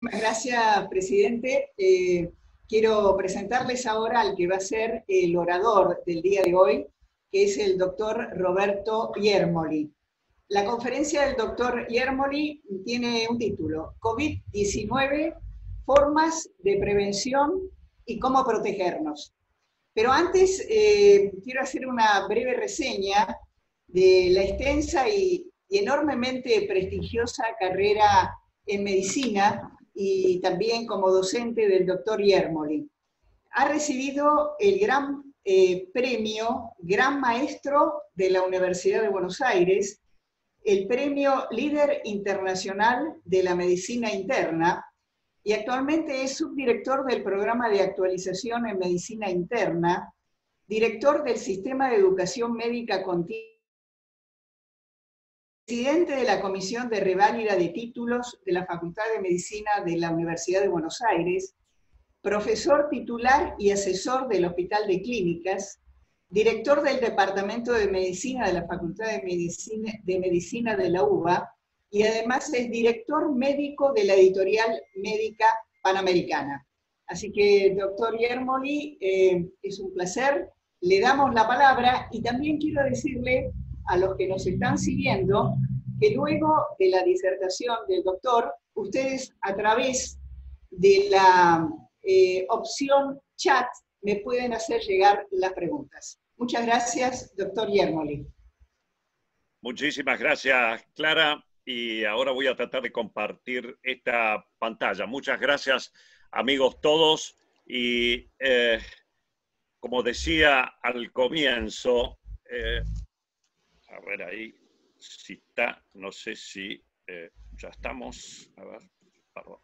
Gracias, presidente. Quiero presentarles ahora al que va a ser el orador del día de hoy, que es el doctor Roberto Iermoli. La conferencia del doctor Iermoli tiene un título: COVID-19, formas de prevención y cómo protegernos. Pero antes quiero hacer una breve reseña de la extensa y enormemente prestigiosa carrera en medicina y también como docente del doctor Iermoli. Ha recibido el gran premio Gran Maestro de la Universidad de Buenos Aires, el premio Líder Internacional de la Medicina Interna y actualmente es subdirector del programa de actualización en medicina interna, director del Sistema de Educación Médica Continua, presidente de la Comisión de Reválida de Títulos de la Facultad de Medicina de la Universidad de Buenos Aires, profesor titular y asesor del Hospital de Clínicas, director del Departamento de Medicina de la Facultad de Medicina de la UBA, y además es director médico de la Editorial Médica Panamericana. Así que, doctor Iermoli, es un placer. Le damos la palabra y también quiero decirle a los que nos están siguiendo que luego de la disertación del doctor, ustedes a través de la opción chat me pueden hacer llegar las preguntas. Muchas gracias, doctor Iermoli. Muchísimas gracias, Clara. Y ahora voy a tratar de compartir esta pantalla. Muchas gracias, amigos todos. Y como decía al comienzo, a ver ahí si está, no sé si ya estamos. A ver, perdón.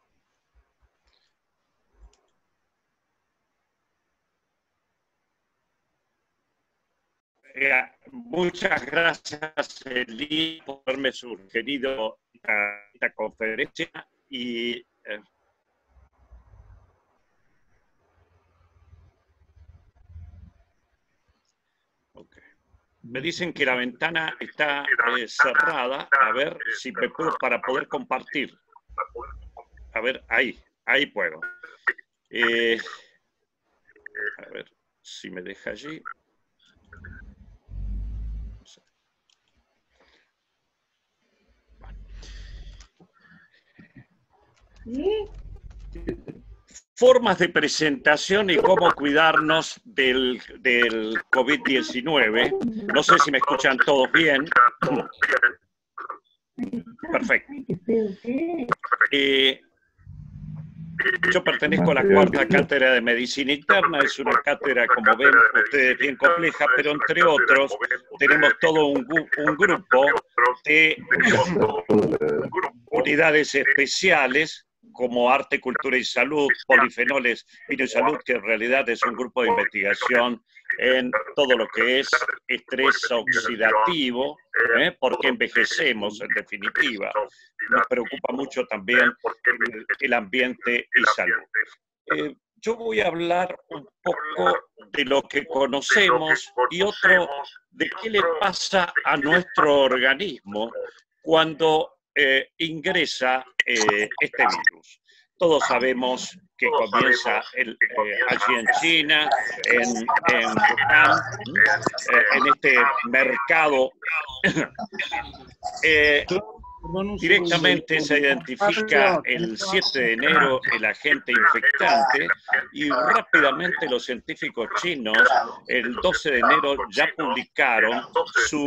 Muchas gracias, Eli, por haberme sugerido esta conferencia y okay. Me dicen que la ventana está cerrada. A ver si me puedo para poder compartir. A ver, ahí puedo. A ver si me deja allí. Formas de presentación y cómo cuidarnos del COVID-19. No sé si me escuchan todos bien. Perfecto. Yo pertenezco a la cuarta cátedra de medicina interna. Es una cátedra, como ven ustedes, bien compleja, pero entre otros tenemos todo un grupo de unidades especiales como arte, cultura y salud, polifenoles, vino y salud, que en realidad es un grupo de investigación en todo lo que es estrés oxidativo, porque envejecemos en definitiva. Nos preocupa mucho también el ambiente y salud. Yo voy a hablar un poco de lo que conocemos y otro de qué le pasa a nuestro organismo cuando ingresa este virus. Todos sabemos que comienza allí en China, en Wuhan, en este mercado. Directamente se identifica el 7 de enero el agente infectante y rápidamente los científicos chinos el 12 de enero ya publicaron su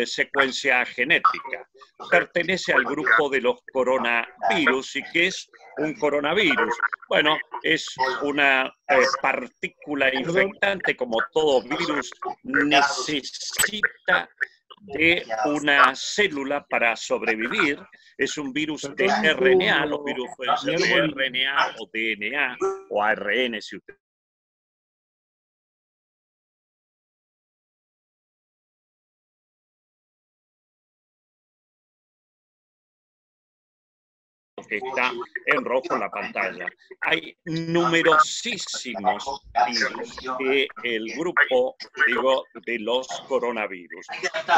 secuencia genética. Pertenece al grupo de los coronavirus. ¿Y qué es un coronavirus? Bueno, es una partícula infectante. Como todo virus, necesita de una célula para sobrevivir. Es un virus de RNA. Los virus pueden ser de RNA o DNA o ARN, si usted que está en rojo en la pantalla. Hay numerosísimos virus del grupo, digo, de los coronavirus.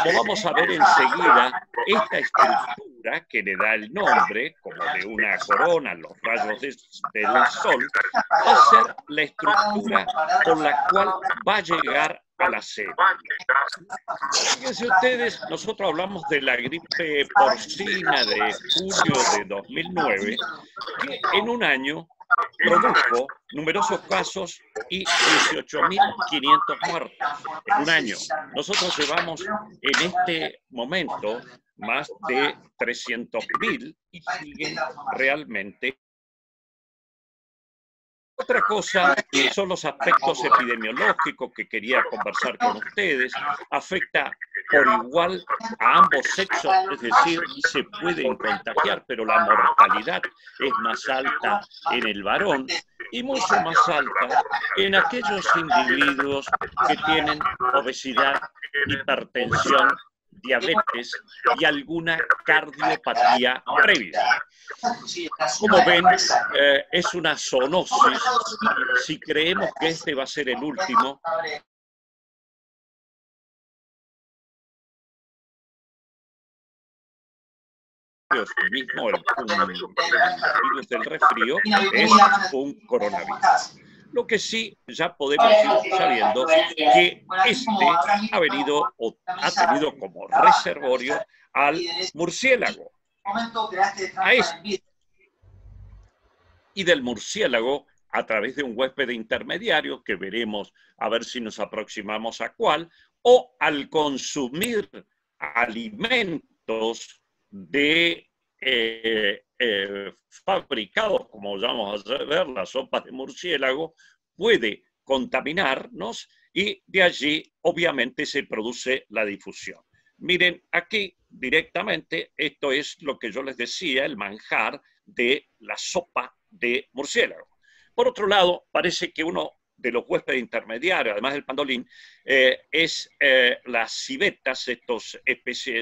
Como vamos a ver enseguida, esta estructura que le da el nombre, como de una corona, los rayos del sol, va a ser la estructura por la cual va a llegar a la célula. Fíjense ustedes, nosotros hablamos de la gripe porcina de julio de 2009, que en un año produjo numerosos casos y 18.500 muertos. En un año. Nosotros llevamos en este momento más de 300.000 y siguen realmente. Otra cosa son los aspectos epidemiológicos que quería conversar con ustedes. Afecta por igual a ambos sexos, es decir, se pueden contagiar, pero la mortalidad es más alta en el varón y mucho más alta en aquellos individuos que tienen obesidad, hipertensión, diabetes y alguna cardiopatía previa. Como ven, es una zoonosis. Si creemos que este va a ser el último, mismo el virus del resfrío es un coronavirus. Lo que sí ya podemos ir sabiendo que este ha venido o ha tenido como reservorio al murciélago. Y del murciélago a través de un huésped intermediario, que veremos a ver si nos aproximamos a cuál, o al consumir alimentos de fabricados, como vamos a ver, las sopas de murciélago, puede contaminarnos y de allí obviamente se produce la difusión. Miren, aquí directamente, esto es lo que yo les decía, el manjar de la sopa de murciélago. Por otro lado, parece que uno de los huéspedes intermediarios, además del pandolín, es las civetas,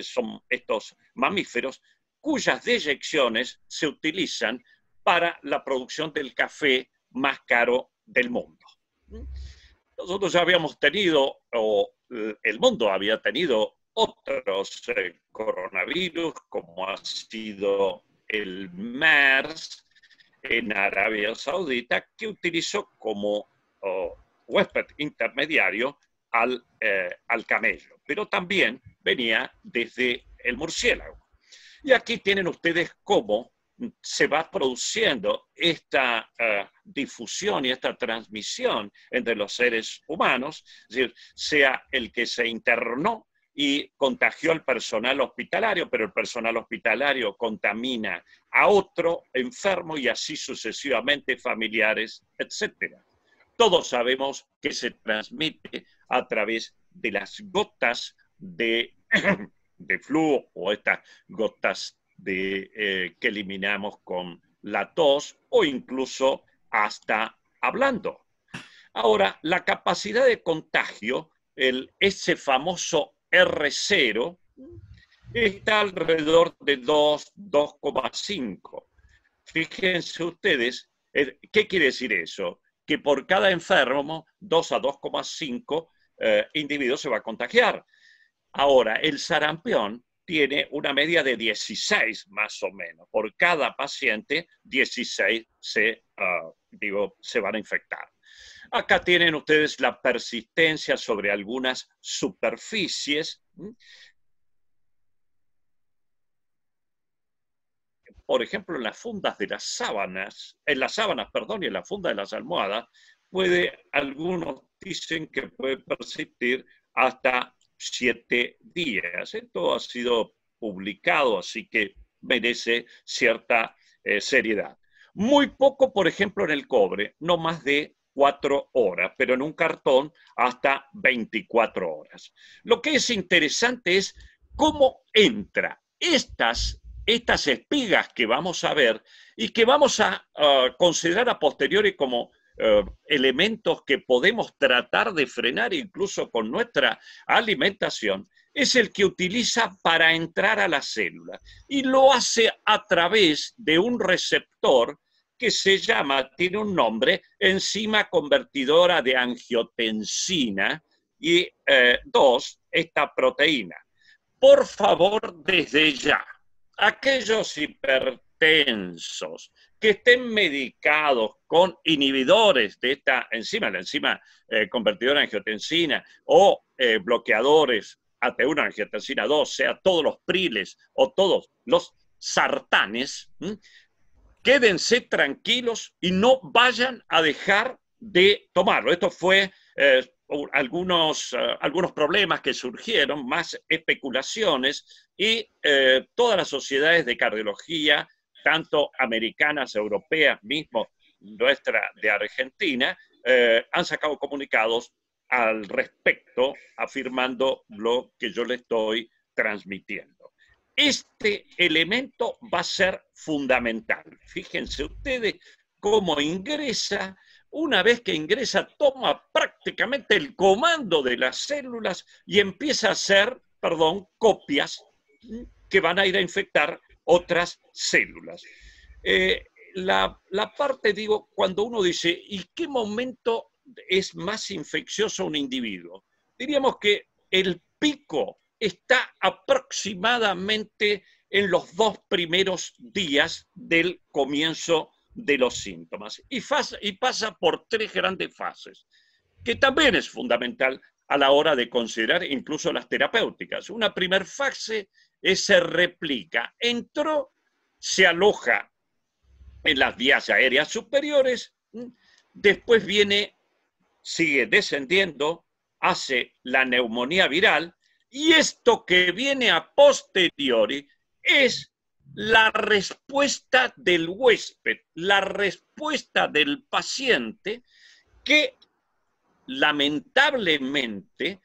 son estos mamíferos cuyas deyecciones se utilizan para la producción del café más caro del mundo. Nosotros ya habíamos tenido, o el mundo había tenido otros coronavirus, como ha sido el MERS en Arabia Saudita, que utilizó como huésped intermediario al camello, pero también venía desde el murciélago. Y aquí tienen ustedes cómo se va produciendo esta difusión y esta transmisión entre los seres humanos, es decir, sea el que se internó y contagió al personal hospitalario, pero el personal hospitalario contamina a otro enfermo y así sucesivamente, familiares, etc. Todos sabemos que se transmite a través de las gotas de flujo o estas gotas que eliminamos con la tos o incluso hasta hablando. Ahora, la capacidad de contagio, ese famoso R0, está alrededor de 2,5. Fíjense ustedes, ¿qué quiere decir eso? Que por cada enfermo, 2 a 2,5 individuos se va a contagiar. Ahora, el sarampión tiene una media de 16 más o menos. Por cada paciente, 16 se van a infectar. Acá tienen ustedes la persistencia sobre algunas superficies. Por ejemplo, en las fundas de las sábanas, y en la funda de las almohadas, algunos dicen que puede persistir hasta 7 días. Esto ha sido publicado, así que merece cierta seriedad. Muy poco, por ejemplo, en el cobre, no más de 4 horas, pero en un cartón hasta 24 horas. Lo que es interesante es cómo entra estas espigas que vamos a ver y que vamos a considerar a posteriori como elementos que podemos tratar de frenar incluso con nuestra alimentación, es el que utiliza para entrar a la célula y lo hace a través de un receptor que se llama, tiene un nombre, enzima convertidora de angiotensina y 2, esta proteína. Por favor, desde ya, aquellos hipertensos que estén medicados con inhibidores de esta enzima, la enzima convertidora de angiotensina, o bloqueadores AT1, angiotensina 2, sea todos los priles o todos los sartanes, quédense tranquilos y no vayan a dejar de tomarlo. Esto fue algunos problemas que surgieron, más especulaciones, y todas las sociedades de cardiología, tanto americanas, europeas, mismo nuestra de Argentina, han sacado comunicados al respecto, afirmando lo que yo le estoy transmitiendo. Este elemento va a ser fundamental. Fíjense ustedes cómo ingresa. Una vez que ingresa, toma prácticamente el comando de las células y empieza a hacer, copias que van a ir a infectar otras células. La parte, digo, cuando uno dice, ¿y qué momento es más infeccioso un individuo? Diríamos que el pico está aproximadamente en los 2 primeros días del comienzo de los síntomas y pasa por 3 grandes fases, que también es fundamental a la hora de considerar incluso las terapéuticas. Una primera fase se replica, entró, se aloja en las vías aéreas superiores, después sigue descendiendo, hace la neumonía viral, y esto que viene a posteriori es la respuesta del huésped, la respuesta del paciente que lamentablemente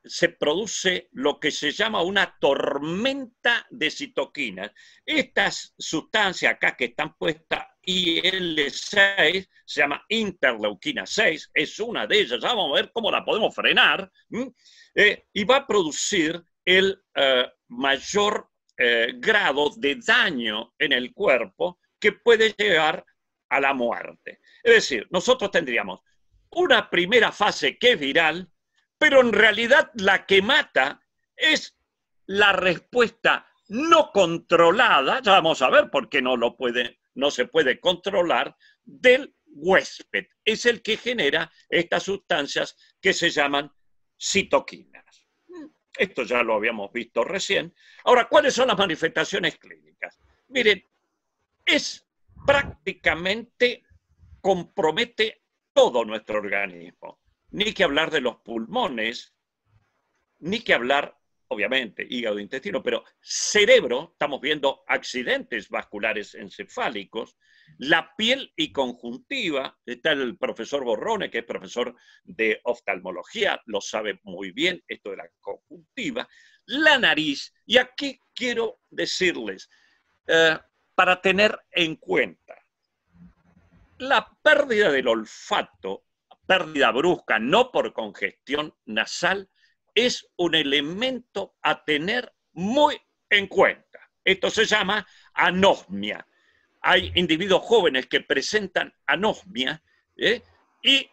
se produce lo que se llama una tormenta de citoquinas. Estas sustancias acá que están puestas, IL-6, se llama interleuquina 6, es una de ellas, ya vamos a ver cómo la podemos frenar, y va a producir el mayor grado de daño en el cuerpo que puede llegar a la muerte. Es decir, nosotros tendríamos una primera fase que es viral, pero en realidad la que mata es la respuesta no controlada, ya vamos a ver por qué no se puede controlar, del huésped. Es el que genera estas sustancias que se llaman citoquinas. Esto ya lo habíamos visto recién. Ahora, ¿cuáles son las manifestaciones clínicas? Miren, prácticamente compromete todo nuestro organismo. Ni que hablar de los pulmones, ni que hablar, obviamente, hígado, intestino, pero cerebro, estamos viendo accidentes vasculares encefálicos, la piel y conjuntiva, está el profesor Borrone, que es profesor de oftalmología, lo sabe muy bien, esto de la conjuntiva, la nariz, y aquí quiero decirles, para tener en cuenta, la pérdida del olfato, pérdida brusca, no por congestión nasal, es un elemento a tener muy en cuenta. Esto se llama anosmia. Hay individuos jóvenes que presentan anosmia y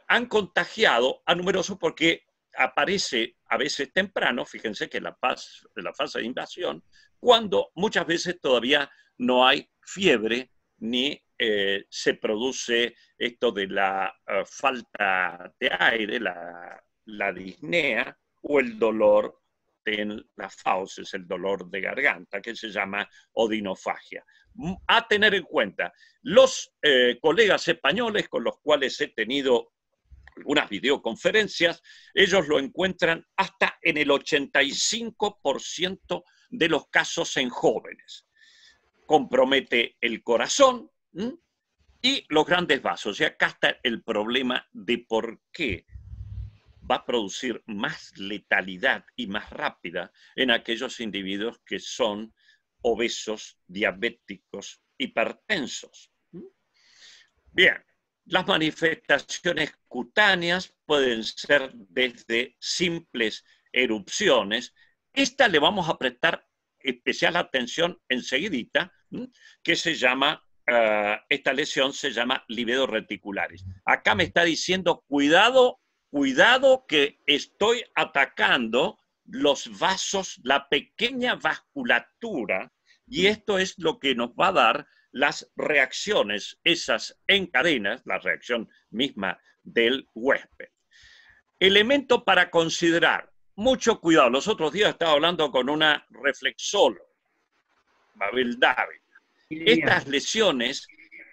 han contagiado a numerosos porque aparece a veces temprano, fíjense que la fase de invasión, cuando muchas veces todavía no hay fiebre ni se produce esto de la falta de aire, la disnea o el dolor en las fauces, el dolor de garganta, que se llama odinofagia. A tener en cuenta, los colegas españoles con los cuales he tenido algunas videoconferencias, ellos lo encuentran hasta en el 85% de los casos en jóvenes. Compromete el corazón y los grandes vasos. Y acá está el problema de por qué va a producir más letalidad y más rápida en aquellos individuos que son obesos, diabéticos, hipertensos. Bien, las manifestaciones cutáneas pueden ser desde simples erupciones. Esta le vamos a prestar especial atención enseguidita, que se llama, esta lesión se llama livedo reticularis. Acá me está diciendo, cuidado, cuidado que estoy atacando los vasos, la pequeña vasculatura, y esto es lo que nos va a dar las reacciones, esas en cadenas, la reacción misma del huésped. Elemento para considerar, mucho cuidado. Los otros días estaba hablando con una reflexóloga, Mabel Dávila. Estas lesiones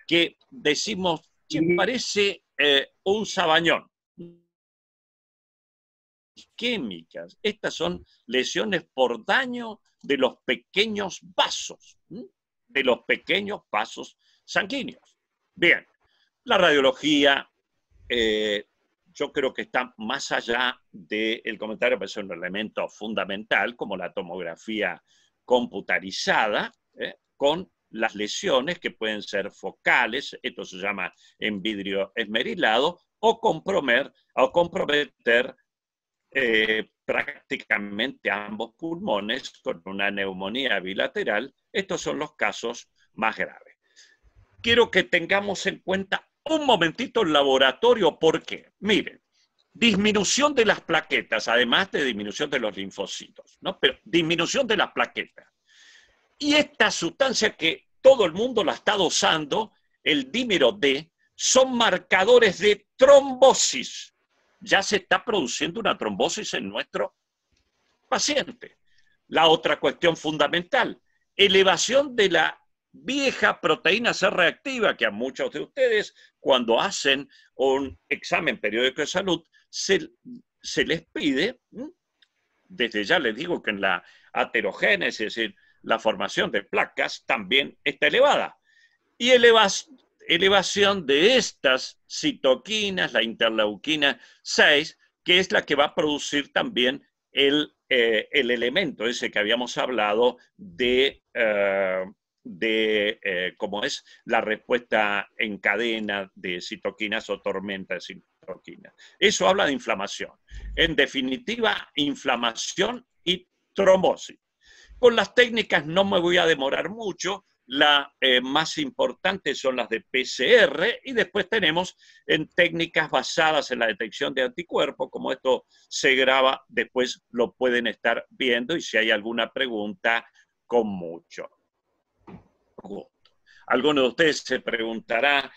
que decimos, que parece un sabañón. Químicas. Estas son lesiones por daño de los pequeños vasos, de los pequeños vasos sanguíneos. Bien, la radiología, yo creo que está más allá del comentario, pero es un elemento fundamental, como la tomografía computarizada, con las lesiones que pueden ser focales, esto se llama en vidrio esmerilado, o comprometer prácticamente ambos pulmones con una neumonía bilateral. Estos son los casos más graves. Quiero que tengamos en cuenta un momentito el laboratorio. ¿Por qué? Miren, disminución de las plaquetas, además de disminución de los linfocitos, ¿no? Pero disminución de las plaquetas. Y esta sustancia que todo el mundo la está dosando, el dímero D, son marcadores de trombosis. Ya se está produciendo una trombosis en nuestro paciente. La otra cuestión fundamental, elevación de la vieja proteína C reactiva, que a muchos de ustedes, cuando hacen un examen periódico de salud, se les pide, desde ya les digo que en la aterogénesis, es decir, la formación de placas, también está elevada. Y elevación de estas citoquinas, la interleuquina 6, que es la que va a producir también el elemento ese que habíamos hablado de cómo es la respuesta en cadena de citoquinas o tormenta de citoquinas. Eso habla de inflamación. En definitiva, inflamación y trombosis. Con las técnicas no me voy a demorar mucho. La más importante son las de PCR y después tenemos en técnicas basadas en la detección de anticuerpos, como esto se graba, después lo pueden estar viendo y si hay alguna pregunta, con mucho gusto. Alguno de ustedes se preguntará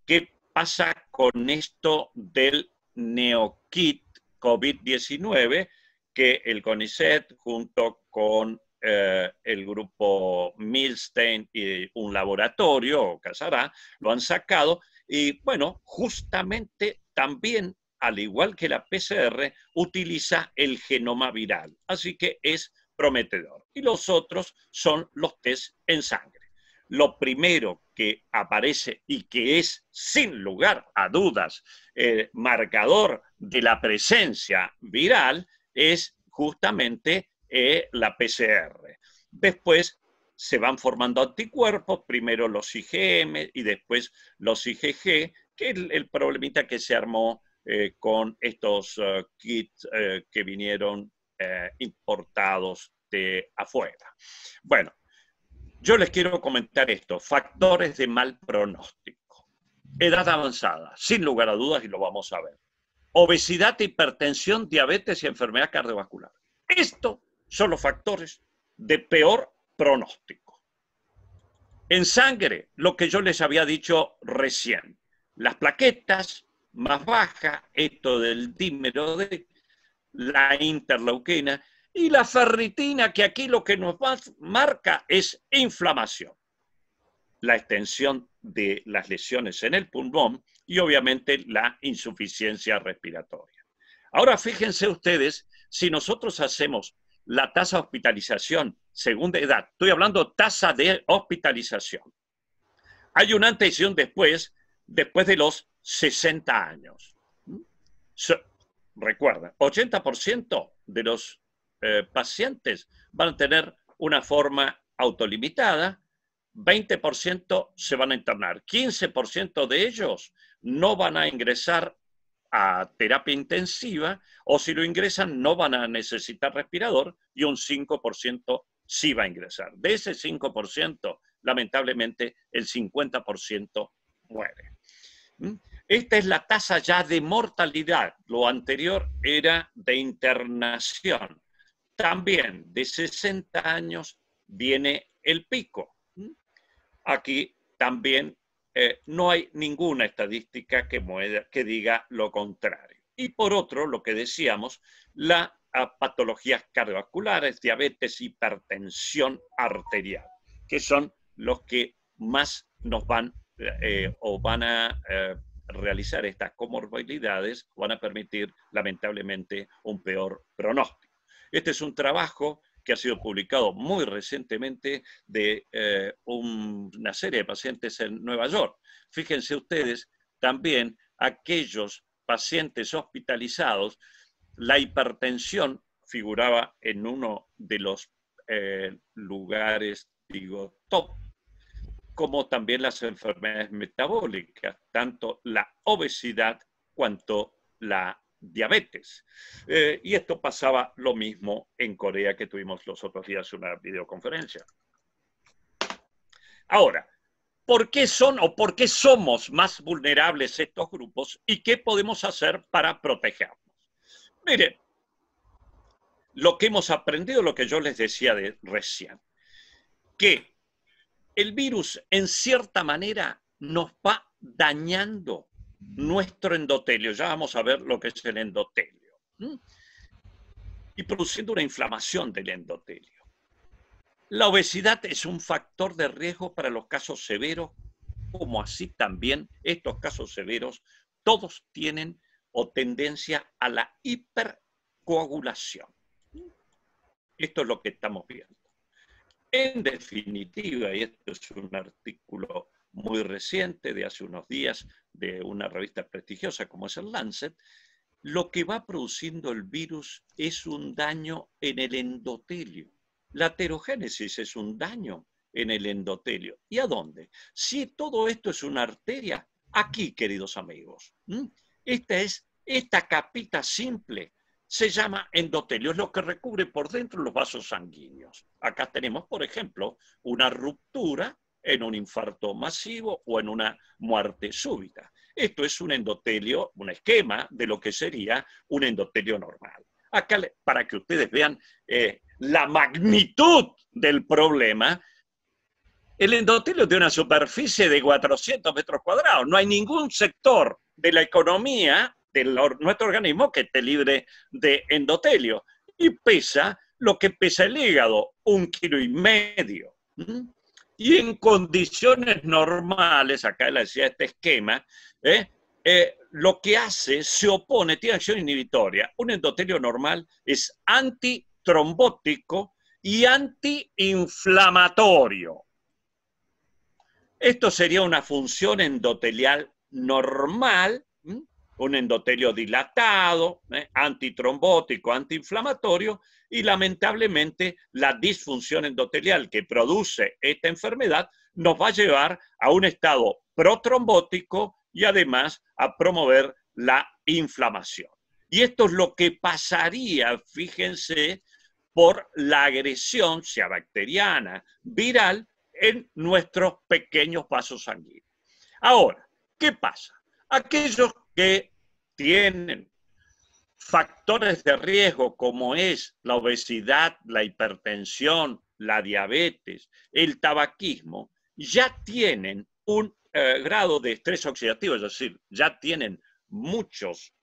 qué pasa con esto del NeoKit COVID-19 que el CONICET junto con el grupo Milstein y un laboratorio, Casará, lo han sacado y bueno, justamente también, al igual que la PCR, utiliza el genoma viral, así que es prometedor. Y los otros son los test en sangre. Lo primero que aparece y que es sin lugar a dudas marcador de la presencia viral es justamente la PCR. Después se van formando anticuerpos, primero los IgM y después los IgG, que es el problemita que se armó con estos kits que vinieron importados de afuera. Bueno, yo les quiero comentar esto, factores de mal pronóstico. Edad avanzada, sin lugar a dudas, y lo vamos a ver. Obesidad, hipertensión, diabetes y enfermedad cardiovascular. Esto son los factores de peor pronóstico. En sangre, lo que yo les había dicho recién, las plaquetas más bajas, esto del dímero D, la interleuquina y la ferritina, que aquí lo que nos marca es inflamación, la extensión de las lesiones en el pulmón y obviamente la insuficiencia respiratoria. Ahora fíjense ustedes, si nosotros hacemos la tasa de hospitalización según de edad, estoy hablando tasa de hospitalización. Hay un antes y un después de los 60 años. Recuerda, 80% de los pacientes van a tener una forma autolimitada, 20% se van a internar, 15% de ellos no van a ingresar a terapia intensiva, o si lo ingresan no van a necesitar respirador y un 5% sí va a ingresar. De ese 5%, lamentablemente, el 50% muere. Esta es la tasa ya de mortalidad. Lo anterior era de internación. También de 60 años viene el pico. Aquí también no hay ninguna estadística que diga lo contrario. Y por otro, lo que decíamos, las patologías cardiovasculares, diabetes, hipertensión arterial, que son los que más nos van a realizar estas comorbilidades, van a permitir lamentablemente un peor pronóstico. Este es un trabajo que ha sido publicado muy recientemente de una serie de pacientes en Nueva York. Fíjense ustedes, también aquellos pacientes hospitalizados, la hipertensión figuraba en uno de los lugares, digo, top, como también las enfermedades metabólicas, tanto la obesidad cuanto la diabetes. Y esto pasaba lo mismo en Corea, que tuvimos los otros días una videoconferencia. Ahora, ¿por qué son o por qué somos más vulnerables estos grupos y qué podemos hacer para protegernos? Miren, lo que hemos aprendido, lo que yo les decía recién, que el virus en cierta manera nos va dañando nuestro endotelio. Ya vamos a ver lo que es el endotelio. Y produciendo una inflamación del endotelio. La obesidad es un factor de riesgo para los casos severos, como así también estos casos severos, todos tienen o tendencia a la hipercoagulación. Esto es lo que estamos viendo. En definitiva, y esto es un artículo muy reciente de hace unos días de una revista prestigiosa como es el Lancet, lo que va produciendo el virus es un daño en el endotelio. La aterogénesis es un daño en el endotelio. ¿Y a dónde? Si todo esto es una arteria, aquí, queridos amigos. Esta capita simple se llama endotelio, es lo que recubre por dentro los vasos sanguíneos. Acá tenemos, por ejemplo, una ruptura en un infarto masivo o en una muerte súbita. Esto es un endotelio, un esquema de lo que sería un endotelio normal. Acá, para que ustedes vean la magnitud del problema, el endotelio tiene una superficie de 400 metros cuadrados. No hay ningún sector de la economía de nuestro organismo que esté libre de endotelio. Y pesa lo que pesa el hígado, 1,5 kilos. Y en condiciones normales, acá le decía este esquema, lo que hace, se opone, tiene acción inhibitoria. Un endotelio normal es antitrombótico y antiinflamatorio. Esto sería una función endotelial normal, un endotelio dilatado, antitrombótico, antiinflamatorio, y lamentablemente la disfunción endotelial que produce esta enfermedad nos va a llevar a un estado protrombótico y además a promover la inflamación. Y esto es lo que pasaría, fíjense, por la agresión, sea bacteriana, viral, en nuestros pequeños vasos sanguíneos. Ahora, ¿qué pasa? Aquellos que tienen factores de riesgo como es la obesidad, la hipertensión, la diabetes, el tabaquismo, ya tienen un grado de estrés oxidativo, es decir, ya tienen muchos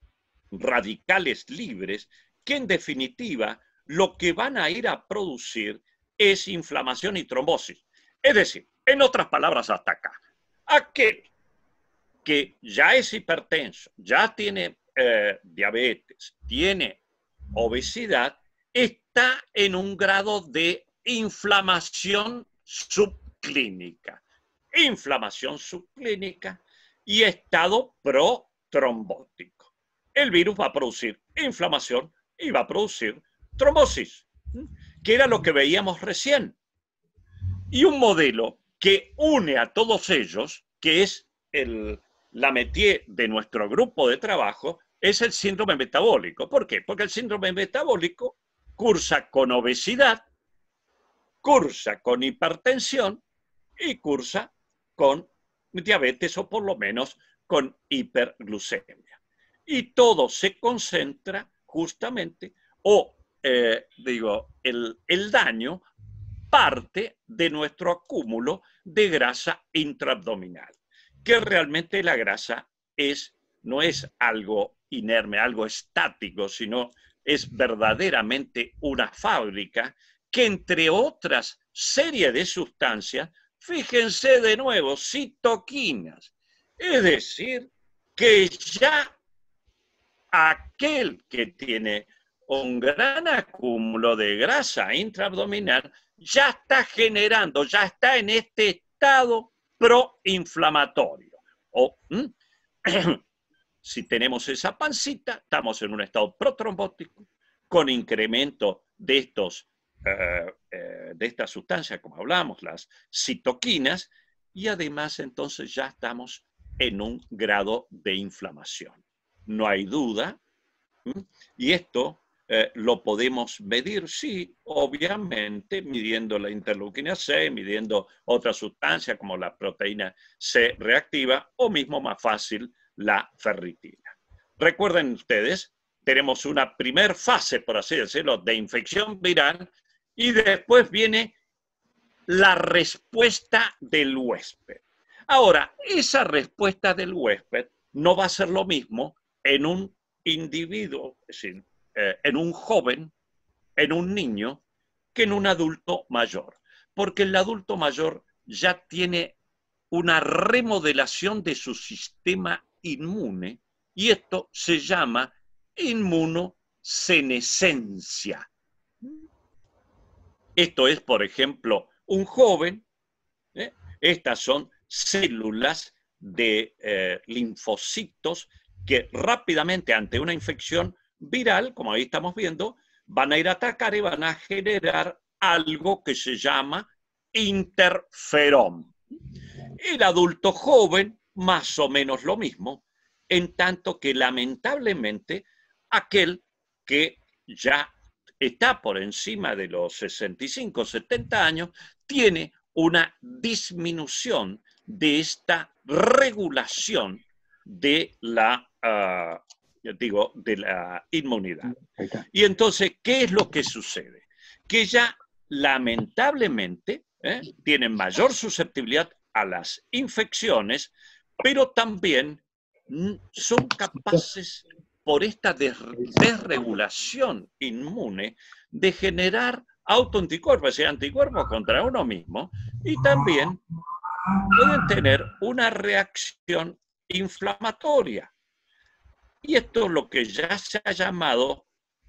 radicales libres que en definitiva lo que van a ir a producir es inflamación y trombosis. Es decir, en otras palabras hasta acá, aquel que ya es hipertenso, ya tiene diabetes, tiene obesidad, está en un grado de inflamación subclínica. Inflamación subclínica y estado protrombótico. El virus va a producir inflamación y va a producir trombosis, que era lo que veíamos recién. Y un modelo que une a todos ellos, que es la métier de nuestro grupo de trabajo, es el síndrome metabólico. ¿Por qué? Porque el síndrome metabólico cursa con obesidad, cursa con hipertensión y cursa con diabetes o por lo menos con hiperglucemia. Y todo se concentra justamente, el daño parte de nuestro acúmulo de grasa intraabdominal, que realmente la grasa no es algo inerme, algo estático, sino es verdaderamente una fábrica que, entre otras series de sustancias, fíjense de nuevo, citoquinas. Es decir, que ya aquel que tiene un gran acúmulo de grasa intraabdominal ya está generando, ya está en este estado proinflamatorio. Si tenemos esa pancita, estamos en un estado protrombótico con incremento de estas sustancias, como hablamos, las citoquinas, y además entonces ya estamos en un grado de inflamación. No hay duda, y esto lo podemos medir, sí, obviamente, midiendo la interleuquina C, midiendo otras sustancias como la proteína C reactiva, o mismo más fácil, la ferritina. Recuerden ustedes, tenemos una primer fase, por así decirlo, de infección viral, y después viene la respuesta del huésped. Ahora, esa respuesta del huésped no va a ser lo mismo en un individuo, es decir, en un joven, en un niño, que en un adulto mayor. Porque el adulto mayor ya tiene una remodelación de su sistema inmune, y esto se llama inmunosenescencia. Esto es, por ejemplo, un joven, estas son células de linfocitos que rápidamente ante una infección viral, como ahí estamos viendo, van a ir a atacar y van a generar algo que se llama interferón. El adulto joven, más o menos lo mismo, en tanto que lamentablemente aquel que ya está por encima de los 65, 70 años, tiene una disminución de esta regulación de la, de la inmunidad. Y entonces, ¿qué es lo que sucede? Que ya lamentablemente tienen mayor susceptibilidad a las infecciones, pero también son capaces, por esta desregulación inmune, de generar autoanticuerpos, es decir, anticuerpos contra uno mismo, y también pueden tener una reacción inflamatoria. Y esto es lo que ya se ha llamado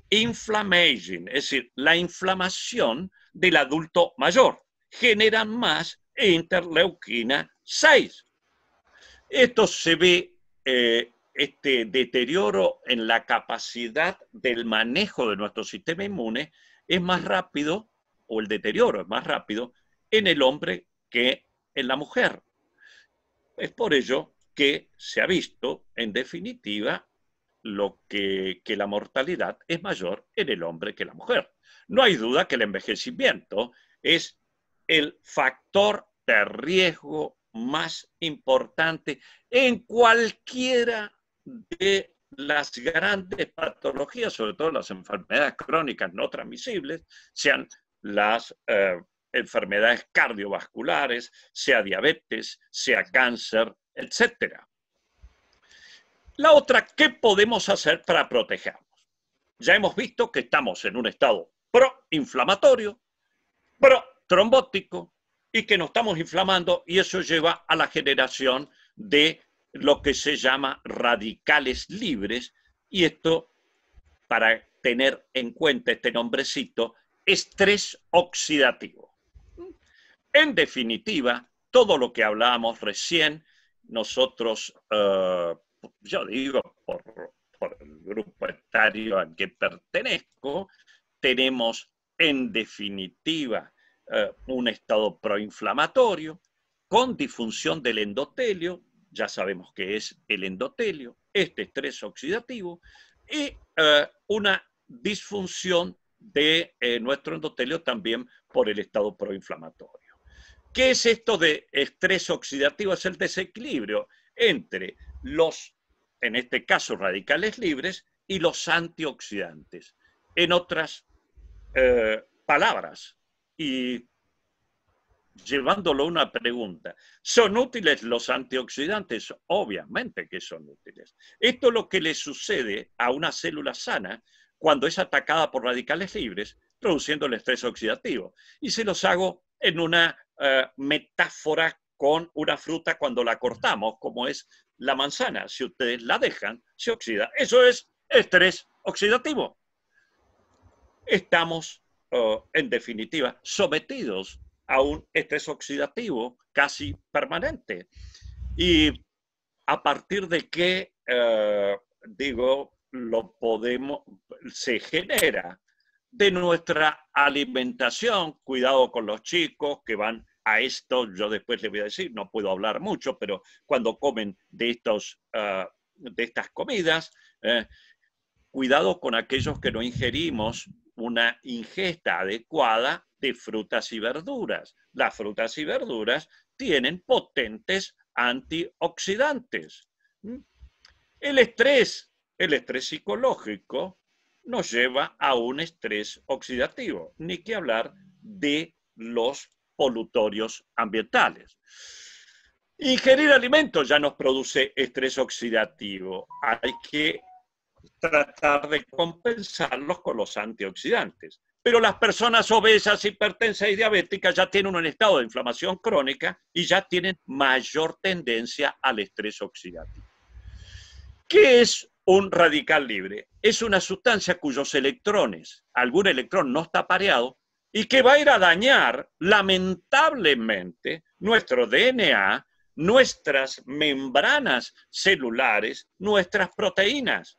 inflammation, es decir, la inflamación del adulto mayor. Generan más interleuquina 6. Esto se ve, este deterioro en la capacidad del manejo de nuestro sistema inmune es más rápido, o el deterioro es más rápido, en el hombre que en la mujer. Es por ello que se ha visto, en definitiva, que la mortalidad es mayor en el hombre que en la mujer. No hay duda que el envejecimiento es el factor de riesgo más importante en cualquiera de las grandes patologías, sobre todo las enfermedades crónicas no transmisibles, sean las enfermedades cardiovasculares, sea diabetes, sea cáncer, etc. La otra, ¿qué podemos hacer para protegernos? Ya hemos visto que estamos en un estado proinflamatorio, protrombótico, y que nos estamos inflamando, y eso lleva a la generación de lo que se llama radicales libres, y esto, para tener en cuenta este nombrecito, estrés oxidativo. En definitiva, todo lo que hablábamos recién, nosotros, yo digo, por el grupo etario al que pertenezco, tenemos en definitiva un estado proinflamatorio con disfunción del endotelio, ya sabemos que es el endotelio, este estrés oxidativo y una disfunción de nuestro endotelio también por el estado proinflamatorio. ¿Qué es esto de estrés oxidativo? Es el desequilibrio entre los, en este caso, radicales libres y los antioxidantes. En otras palabras, y llevándolo a una pregunta, ¿son útiles los antioxidantes? Obviamente que son útiles. Esto es lo que le sucede a una célula sana cuando es atacada por radicales libres, produciendo el estrés oxidativo. Y se los hago en una metáfora con una fruta cuando la cortamos, como es la manzana. Si ustedes la dejan, se oxida. Eso es estrés oxidativo. Estamos, en definitiva, sometidos a un estrés oxidativo casi permanente. Y a partir de qué, se genera de nuestra alimentación. Cuidado con los chicos que van a esto, yo después les voy a decir, no puedo hablar mucho, pero cuando comen de estas comidas, cuidado con aquellos que no ingerimos una ingesta adecuada de frutas y verduras. Las frutas y verduras tienen potentes antioxidantes. El estrés psicológico nos lleva a un estrés oxidativo, ni que hablar de los polutorios ambientales. Ingerir alimentos ya nos produce estrés oxidativo. Hay que tratar de compensarlos con los antioxidantes. Pero las personas obesas, hipertensas y diabéticas ya tienen un estado de inflamación crónica y ya tienen mayor tendencia al estrés oxidativo. ¿Qué es un radical libre? Es una sustancia cuyos electrones, algún electrón no está pareado, y que va a ir a dañar, lamentablemente, nuestro DNA, nuestras membranas celulares, nuestras proteínas.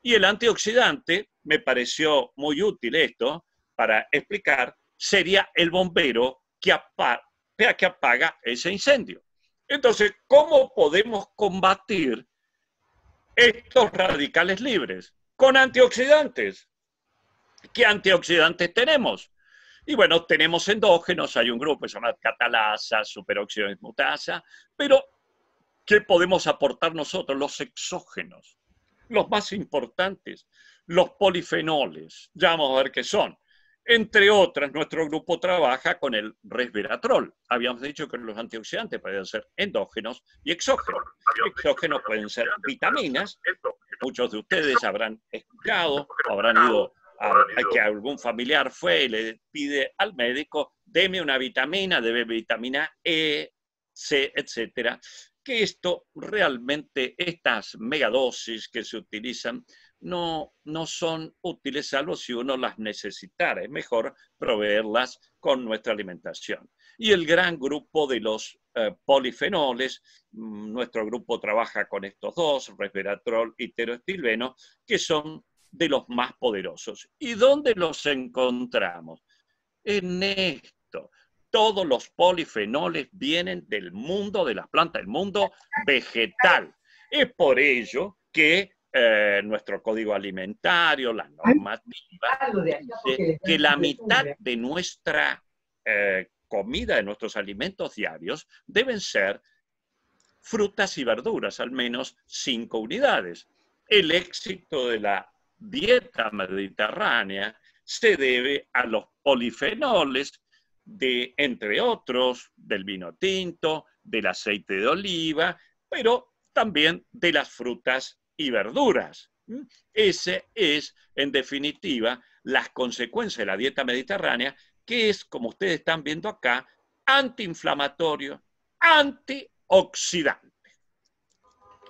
Y el antioxidante, me pareció muy útil esto, para explicar, sería el bombero que apaga ese incendio. Entonces, ¿cómo podemos combatir estos radicales libres? Con antioxidantes. ¿Qué antioxidantes tenemos? Y bueno, tenemos endógenos, hay un grupo que se llama catalasa, superóxido dismutasa, pero ¿qué podemos aportar nosotros? Los exógenos. Los más importantes, los polifenoles, ya vamos a ver qué son. Entre otras, nuestro grupo trabaja con el resveratrol. Habíamos dicho que los antioxidantes pueden ser endógenos y exógenos. Exógenos pueden ser vitaminas. Muchos de ustedes habrán escuchado, habrán ido a que algún familiar fue y le pide al médico, deme una vitamina, debe vitamina E, C, etcétera. Que esto realmente, estas megadosis que se utilizan, no son útiles salvo si uno las necesitara. Es mejor proveerlas con nuestra alimentación. Y el gran grupo de los polifenoles, nuestro grupo trabaja con estos dos, resveratrol y teroestilbeno, que son de los más poderosos. ¿Y dónde los encontramos? En esto. Todos los polifenoles vienen del mundo de las plantas, del mundo vegetal. Es por ello que nuestro código alimentario, la normativa, dice que la mitad de nuestra comida, de nuestros alimentos diarios, deben ser frutas y verduras, al menos 5 unidades. El éxito de la dieta mediterránea se debe a los polifenoles, entre otros, del vino tinto, del aceite de oliva, pero también de las frutas y verduras. Ese es, en definitiva, las consecuencias de la dieta mediterránea, que es, como ustedes están viendo acá, antiinflamatorio, antioxidante.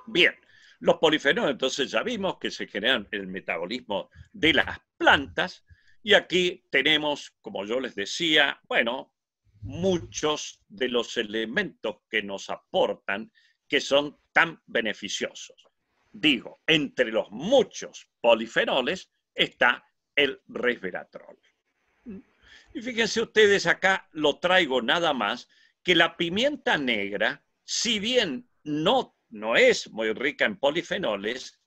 Bien, los polifenoles, entonces ya vimos que se generan en el metabolismo de las plantas, y aquí tenemos, como yo les decía, bueno, muchos de los elementos que nos aportan que son tan beneficiosos. Digo, entre los muchos polifenoles está el resveratrol. Y fíjense ustedes, acá lo traigo nada más, que la pimienta negra, si bien no es muy rica en polifenoles,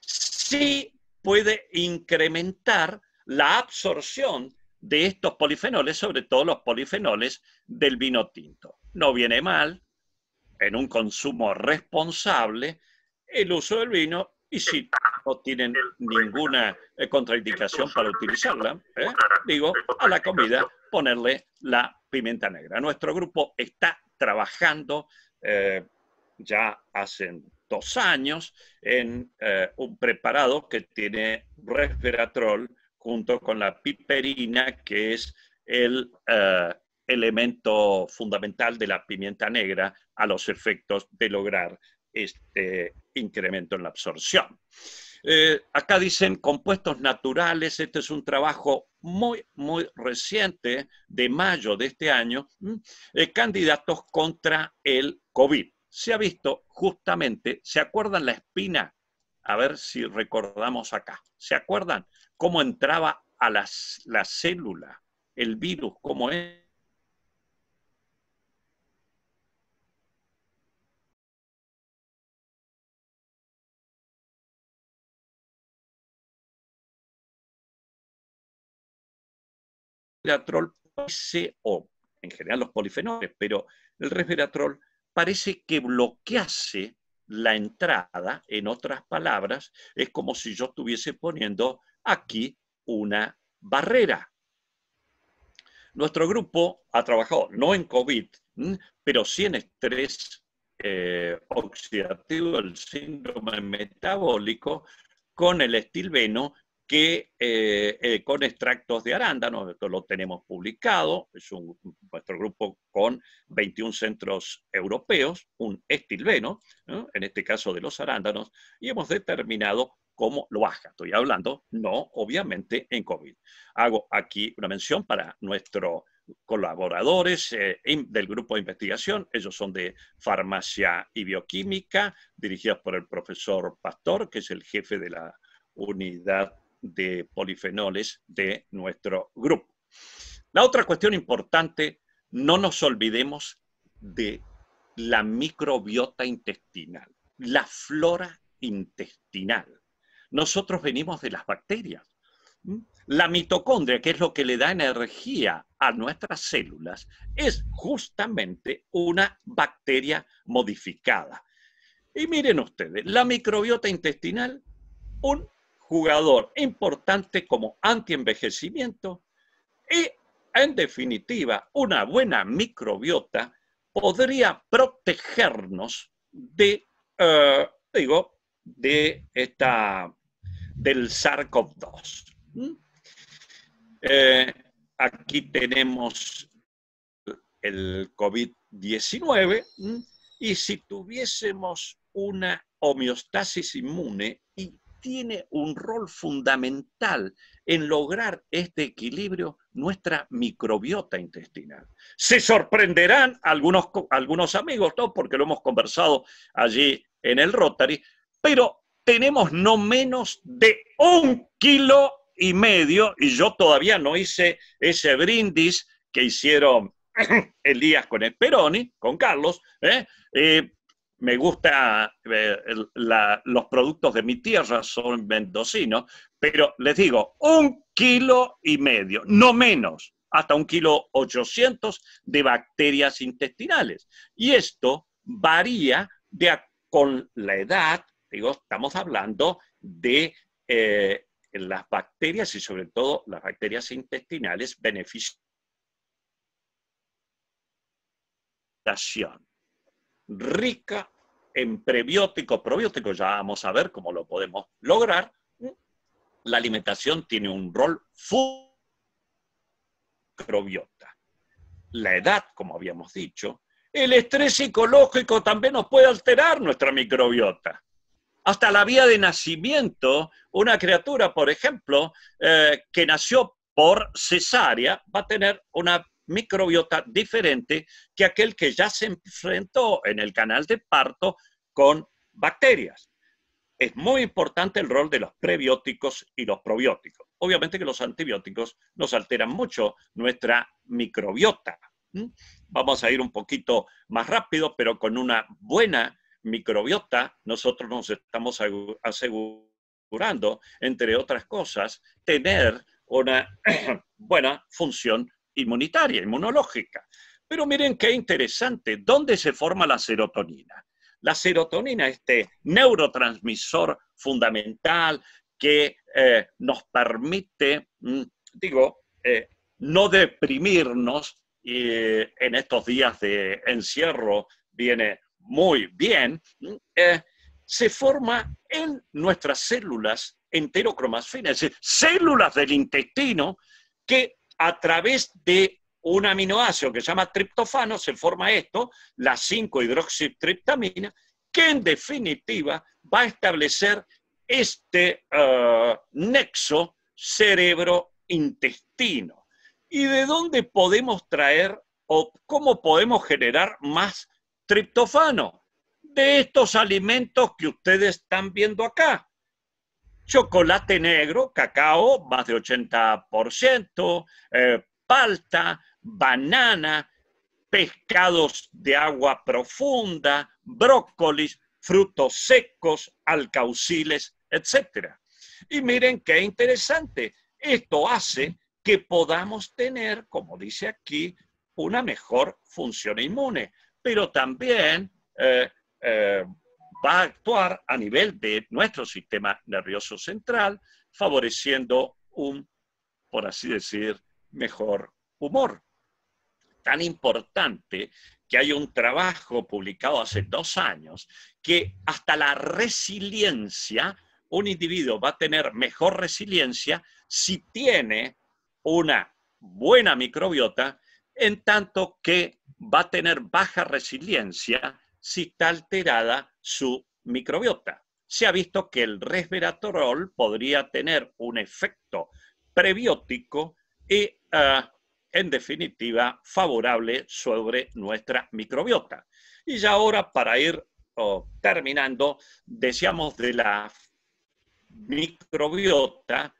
sí puede incrementar la absorción de estos polifenoles, sobre todo los polifenoles del vino tinto. No viene mal, en un consumo responsable, el uso del vino, y si no tienen ninguna contraindicación para utilizarla, digo, a la comida ponerle la pimienta negra. Nuestro grupo está trabajando ya hace 2 años en un preparado que tiene resveratrol junto con la piperina, que es el elemento fundamental de la pimienta negra a los efectos de lograr este incremento en la absorción. Acá dicen compuestos naturales. Este es un trabajo muy reciente, de mayo de este año, candidatos contra el COVID. Se ha visto justamente, ¿se acuerdan la espina? A ver si recordamos acá. ¿Se acuerdan cómo entraba a la célula el virus? ¿Cómo es? Resveratrol parece, o en general los polifenoles, pero el resveratrol parece que bloquease la entrada. En otras palabras, es como si yo estuviese poniendo aquí una barrera. Nuestro grupo ha trabajado no en COVID, pero sí en estrés oxidativo, el síndrome metabólico, con el estilbeno, que con extractos de arándano. Esto lo tenemos publicado, es nuestro grupo con 21 centros europeos, un estilbeno, ¿no?, en este caso de los arándanos, y hemos determinado cómo lo baja. Estoy hablando, no, obviamente, en COVID. Hago aquí una mención para nuestros colaboradores del grupo de investigación. Ellos son de Farmacia y Bioquímica, dirigidos por el profesor Pastor, que es el jefe de la unidad de polifenoles de nuestro grupo. La otra cuestión importante, no nos olvidemos de la microbiota intestinal, la flora intestinal. Nosotros venimos de las bacterias. La mitocondria, que es lo que le da energía a nuestras células, es justamente una bacteria modificada. Y miren ustedes, la microbiota intestinal, un jugador importante como antienvejecimiento, y en definitiva una buena microbiota podría protegernos de, del SARS-CoV-2. Aquí tenemos el COVID-19, y si tuviésemos una homeostasis inmune, y tiene un rol fundamental en lograr este equilibrio, nuestra microbiota intestinal. Se sorprenderán algunos amigos, ¿no?, porque lo hemos conversado allí en el Rotary, pero tenemos no menos de 1,5 kilos, y yo todavía no hice ese brindis que hicieron Elías con Esperoni, con Carlos. Me gusta, los productos de mi tierra son mendocinos, pero les digo, 1,5 kilos, no menos, hasta 1,800 kilos de bacterias intestinales. Y esto varía con la edad. Digo, estamos hablando de las bacterias, y sobre todo las bacterias intestinales beneficiosas. Rica en prebióticos, probióticos, ya vamos a ver cómo lo podemos lograr. La alimentación tiene un rol microbiota. La edad, como habíamos dicho, el estrés psicológico también nos puede alterar nuestra microbiota. Hasta la vía de nacimiento, una criatura, por ejemplo, que nació por cesárea, va a tener una microbiota diferente que aquel que ya se enfrentó en el canal de parto con bacterias. Es muy importante el rol de los prebióticos y los probióticos. Obviamente que los antibióticos nos alteran mucho nuestra microbiota. Vamos a ir un poquito más rápido, pero con una buena microbiota, nosotros nos estamos asegurando, entre otras cosas, tener una buena función inmunitaria, inmunológica. Pero miren qué interesante, ¿dónde se forma la serotonina? La serotonina, este neurotransmisor fundamental que nos permite, no deprimirnos, y en estos días de encierro viene muy bien, se forma en nuestras células enterocromas finas, es decir, células del intestino que a través de un aminoácido que se llama triptofano se forma esto, la 5-hidroxitriptamina, que en definitiva va a establecer este nexo cerebro-intestino. ¿Y de dónde podemos traer o cómo podemos generar más triptofano? De estos alimentos que ustedes están viendo acá. Chocolate negro, cacao, más de 80%, palta, banana, pescados de agua profunda, brócolis, frutos secos, alcauciles, etc. Y miren qué interesante. Esto hace que podamos tener, como dice aquí, una mejor función inmune, pero también va a actuar a nivel de nuestro sistema nervioso central, favoreciendo un, por así decir, mejor humor. Tan importante que hay un trabajo publicado hace 2 años que hasta la resiliencia, un individuo va a tener mejor resiliencia si tiene una buena microbiota, en tanto que va a tener baja resiliencia si está alterada su microbiota. Se ha visto que el resveratrol podría tener un efecto prebiótico y, en definitiva, favorable sobre nuestra microbiota. Y ya ahora, para ir terminando, decíamos de la microbiota,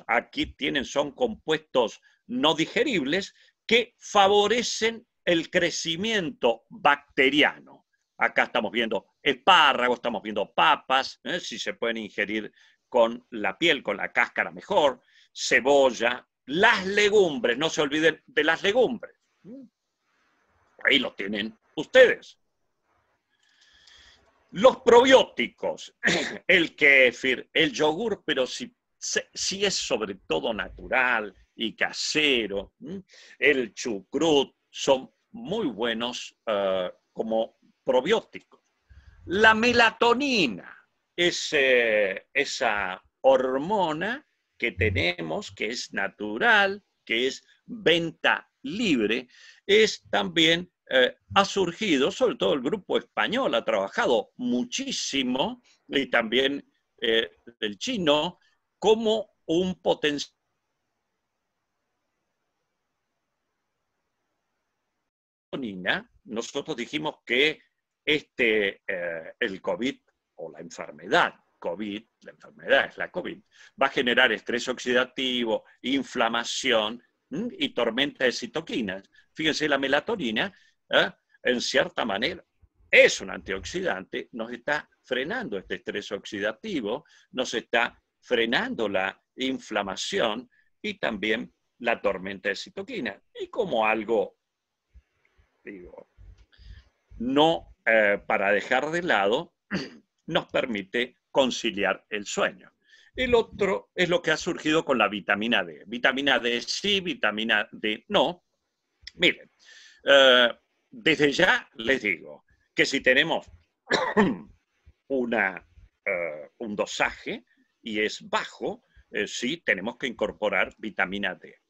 aquí son compuestos no digeribles que favorecen el crecimiento bacteriano. Acá estamos viendo espárragos, estamos viendo papas, si se pueden ingerir con la piel, con la cáscara mejor, cebolla, las legumbres, no se olviden de las legumbres. Ahí lo tienen ustedes. Los probióticos, el kéfir, el yogur, pero si es sobre todo natural y casero, el chucrut, son muy buenos como probióticos. La melatonina es esa hormona que tenemos, que es natural, que es venta libre, es también, ha surgido, sobre todo el grupo español ha trabajado muchísimo, y también el chino, como un potencial. Nosotros dijimos que el COVID o la enfermedad COVID, la enfermedad es la COVID, va a generar estrés oxidativo, inflamación y tormenta de citoquinas. Fíjense, la melatonina, en cierta manera, es un antioxidante, nos está frenando este estrés oxidativo, nos está frenando la inflamación y también la tormenta de citoquinas. Y como algo, no para dejar de lado, nos permite conciliar el sueño. El otro es lo que ha surgido con la vitamina D. Vitamina D sí, vitamina D no. Miren, desde ya les digo que si tenemos un dosaje y es bajo, sí tenemos que incorporar vitamina D.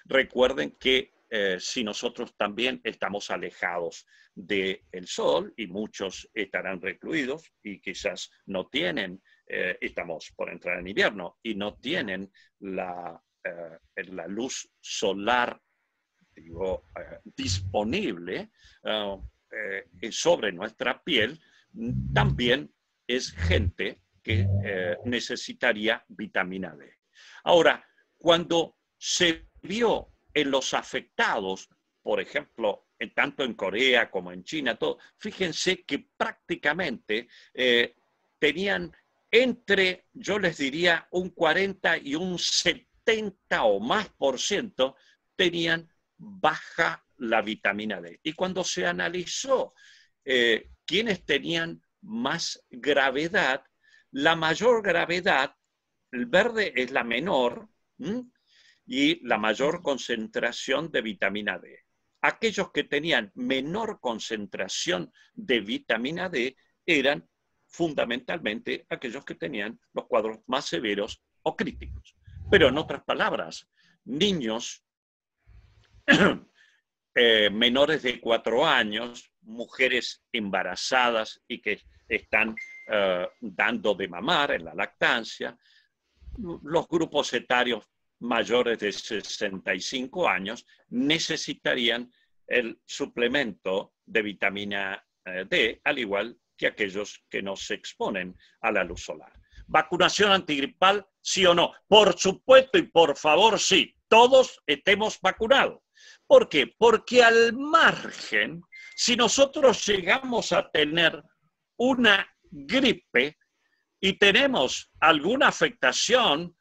Recuerden que si nosotros también estamos alejados del sol y muchos estarán recluidos y quizás no tienen, estamos por entrar en invierno y no tienen la luz solar disponible sobre nuestra piel, también es gente que necesitaría vitamina D. Ahora, cuando se vio en los afectados, por ejemplo, tanto en Corea como en China, todo, fíjense que prácticamente tenían entre, yo les diría, un 40 y un 70 o más por ciento tenían baja la vitamina D. Y cuando se analizó quiénes tenían más gravedad, la mayor gravedad, el verde es la menor, y la mayor concentración de vitamina D. Aquellos que tenían menor concentración de vitamina D eran fundamentalmente aquellos que tenían los cuadros más severos o críticos. Pero en otras palabras, niños menores de 4 años, mujeres embarazadas y que están dando de mamar en la lactancia, los grupos etarios mayores de 65 años necesitarían el suplemento de vitamina D, al igual que aquellos que no se exponen a la luz solar. ¿Vacunación antigripal, sí o no? Por supuesto y por favor, sí. Todos estemos vacunados. ¿Por qué? Porque al margen, si nosotros llegamos a tener una gripe y tenemos alguna afectación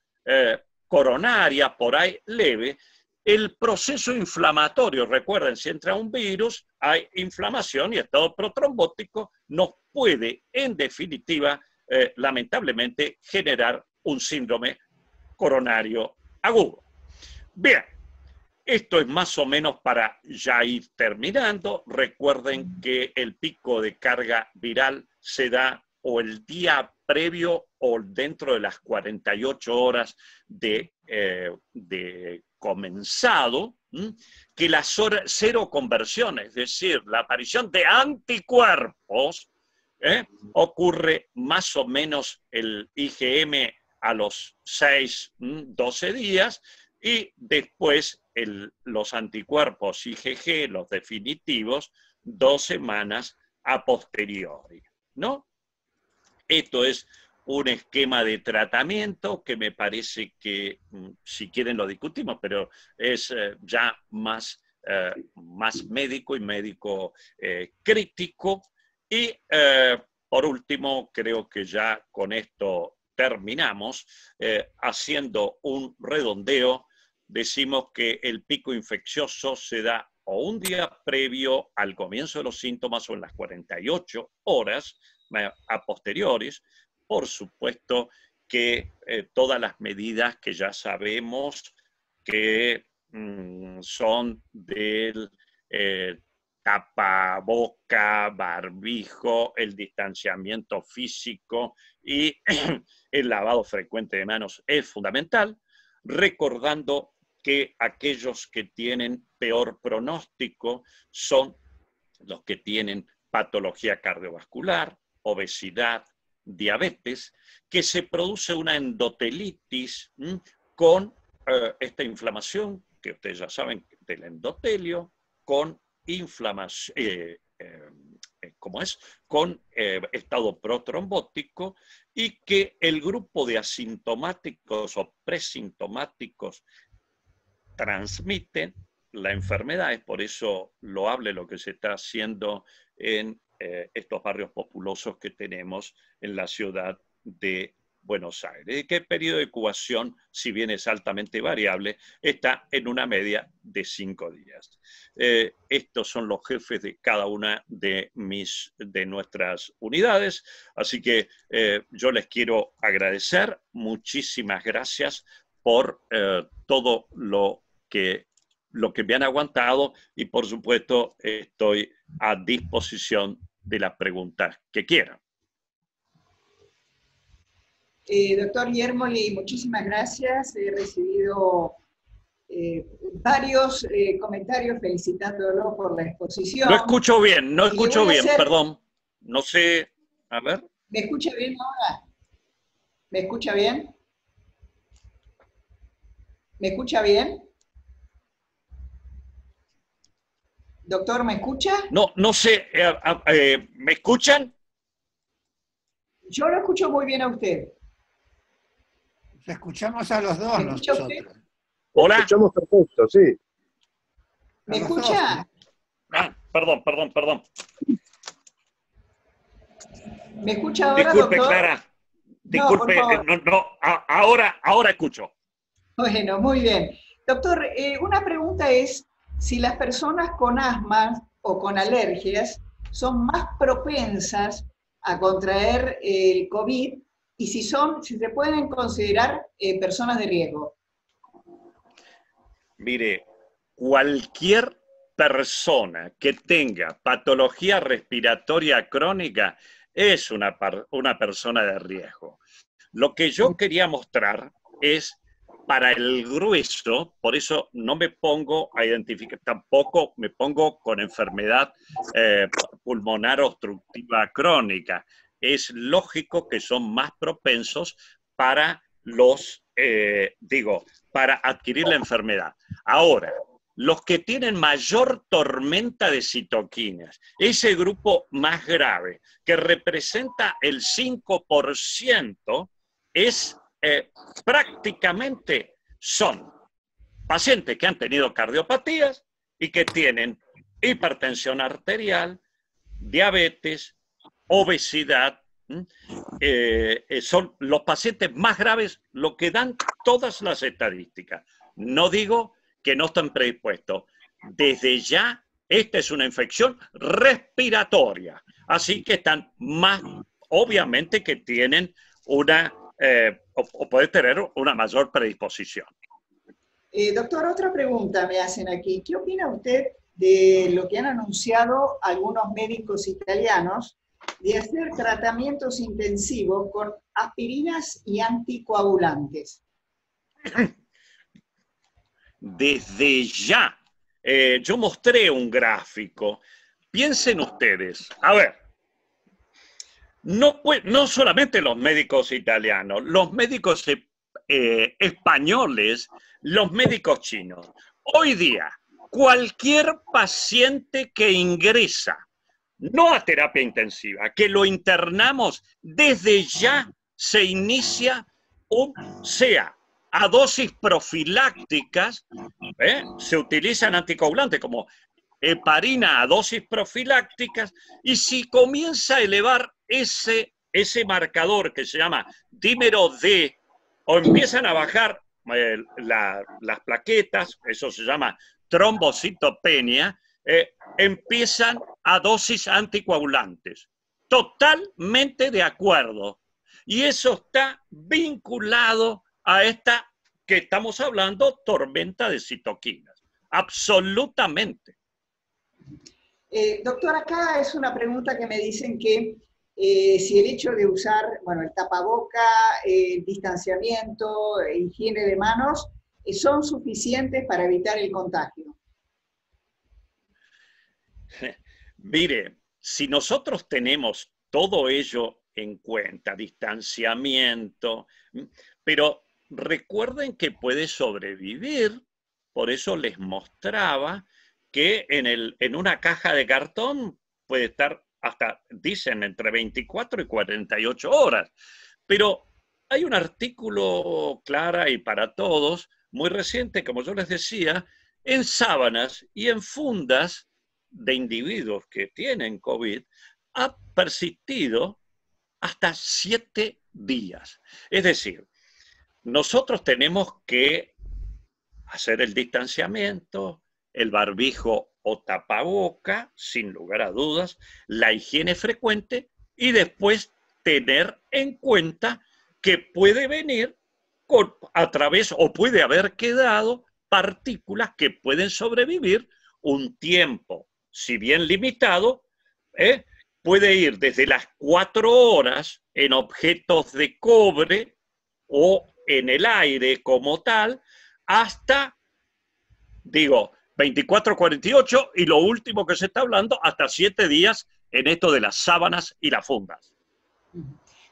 coronaria por ahí leve, el proceso inflamatorio, recuerden, si entra un virus, hay inflamación y estado protrombótico nos puede, en definitiva, lamentablemente, generar un síndrome coronario agudo. Bien, esto es más o menos para ya ir terminando. Recuerden que el pico de carga viral se da o el día previo o dentro de las 48 horas de comenzado, que la cero conversión, es decir, la aparición de anticuerpos, ocurre más o menos el IgM a los 6, 12 días, y después los anticuerpos IgG, los definitivos, 2 semanas a posteriori, ¿no? Esto es un esquema de tratamiento que me parece que, si quieren lo discutimos, pero es ya más médico y médico crítico. Y por último, creo que ya con esto terminamos, haciendo un redondeo, decimos que el pico infeccioso se da o un día previo al comienzo de los síntomas o en las 48 horas a posteriores. Por supuesto que todas las medidas que ya sabemos que son del tapaboca, barbijo, el distanciamiento físico y el lavado frecuente de manos es fundamental, recordando que aquellos que tienen peor pronóstico son los que tienen patología cardiovascular, obesidad, diabetes, que se produce una endotelitis con esta inflamación, que ustedes ya saben, del endotelio, con inflamación, con estado protrombótico, y que el grupo de asintomáticos o presintomáticos transmiten la enfermedad. Es por eso loable lo que se está haciendo en estos barrios populosos que tenemos en la ciudad de Buenos Aires. ¿Y qué periodo de incubación, si bien es altamente variable, está en una media de 5 días? Estos son los jefes de cada una de nuestras unidades, así que yo les quiero agradecer. Muchísimas gracias por todo lo que me han aguantado, y por supuesto estoy a disposición de las preguntas que quieran. Doctor Yermoli, muchísimas gracias. He recibido varios comentarios felicitándolo por la exposición. No escucho bien, perdón. No sé, a ver. ¿Me escucha bien ahora? ¿Me escucha bien? ¿Me escucha bien? Doctor, ¿me escucha? No sé, ¿me escuchan? Yo lo escucho muy bien a usted. Lo escuchamos a los dos nosotros. Hola. Lo escuchamos perfecto, sí. ¿Me escucha? Perdón. ¿Me escucha ahora, Disculpe, doctor? Clara. No, por Disculpe, favor. ahora escucho. Bueno, muy bien. Doctor, una pregunta es si las personas con asma o con alergias son más propensas a contraer el COVID y si se pueden considerar personas de riesgo. Mire, cualquier persona que tenga patología respiratoria crónica es una persona de riesgo. Lo que yo quería mostrar es para el grueso, por eso no me pongo a identificar, tampoco me pongo con enfermedad pulmonar obstructiva crónica. Es lógico que son más propensos para para adquirir la enfermedad. Ahora, los que tienen mayor tormenta de citoquinas, ese grupo más grave, que representa el 5%, es prácticamente son pacientes que han tenido cardiopatías y que tienen hipertensión arterial, diabetes, obesidad. Son los pacientes más graves lo que dan todas las estadísticas. No digo que no están predispuestos. Desde ya, esta es una infección respiratoria. Así que están más, obviamente que tienen una, o puede tener una mayor predisposición. Doctor, otra pregunta me hacen aquí. ¿Qué opina usted de lo que han anunciado algunos médicos italianos de hacer tratamientos intensivos con aspirinas y anticoagulantes? Desde ya, yo mostré un gráfico. Piensen ustedes, a ver, no solamente los médicos italianos, los médicos españoles, los médicos chinos. Hoy día, cualquier paciente que ingresa, no a terapia intensiva, que lo internamos, desde ya se inicia sea a dosis profilácticas, se utilizan anticoagulantes como heparina a dosis profilácticas, y si comienza a elevar ese marcador que se llama dímero D, o empiezan a bajar las plaquetas, eso se llama trombocitopenia, empiezan a dosis anticoagulantes. Totalmente de acuerdo. Y eso está vinculado a esta que estamos hablando, tormenta de citoquinas. Absolutamente. Doctor, acá es una pregunta que me dicen que si el hecho de usar, bueno, el tapaboca, el distanciamiento, higiene de manos, son suficientes para evitar el contagio. Mire, si nosotros tenemos todo ello en cuenta, distanciamiento, pero recuerden que puede sobrevivir, por eso les mostraba que en una caja de cartón puede estar hasta, dicen, entre 24 y 48 horas. Pero hay un artículo, Clara, y para todos, muy reciente, como yo les decía, en sábanas y en fundas de individuos que tienen COVID, ha persistido hasta 7 días. Es decir, nosotros tenemos que hacer el distanciamiento, el barbijo o tapaboca, sin lugar a dudas, la higiene frecuente y después tener en cuenta que puede venir a través o puede haber quedado partículas que pueden sobrevivir un tiempo, si bien limitado, puede ir desde las 4 horas en objetos de cobre o en el aire como tal, hasta, 24, 48 y lo último que se está hablando, hasta 7 días en esto de las sábanas y las fundas.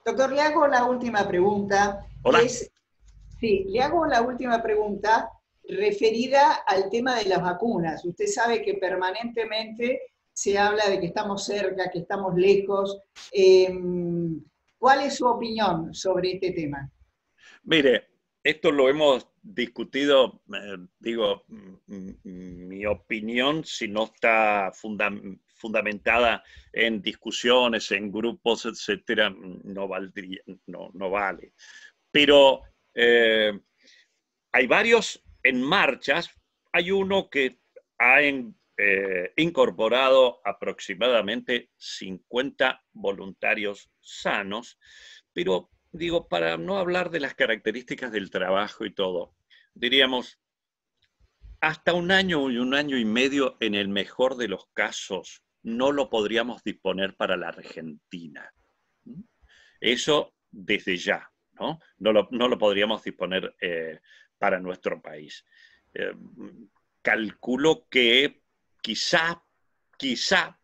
Doctor, le hago la última pregunta. Hola. Sí, le hago la última pregunta referida al tema de las vacunas. Usted sabe que permanentemente se habla de que estamos cerca, que estamos lejos. ¿Cuál es su opinión sobre este tema? Mire, esto lo hemos discutido, digo, mi opinión, si no está fundamentada en discusiones, en grupos, etcétera, no valdría, no vale. Pero hay varios en marchas. Hay uno que ha incorporado aproximadamente 50 voluntarios sanos, pero digo, para no hablar de las características del trabajo y todo, diríamos, hasta un año y 1 año y medio, en el mejor de los casos, no lo podríamos disponer para la Argentina. Eso desde ya, ¿no? No lo podríamos disponer para nuestro país. Calculo que quizá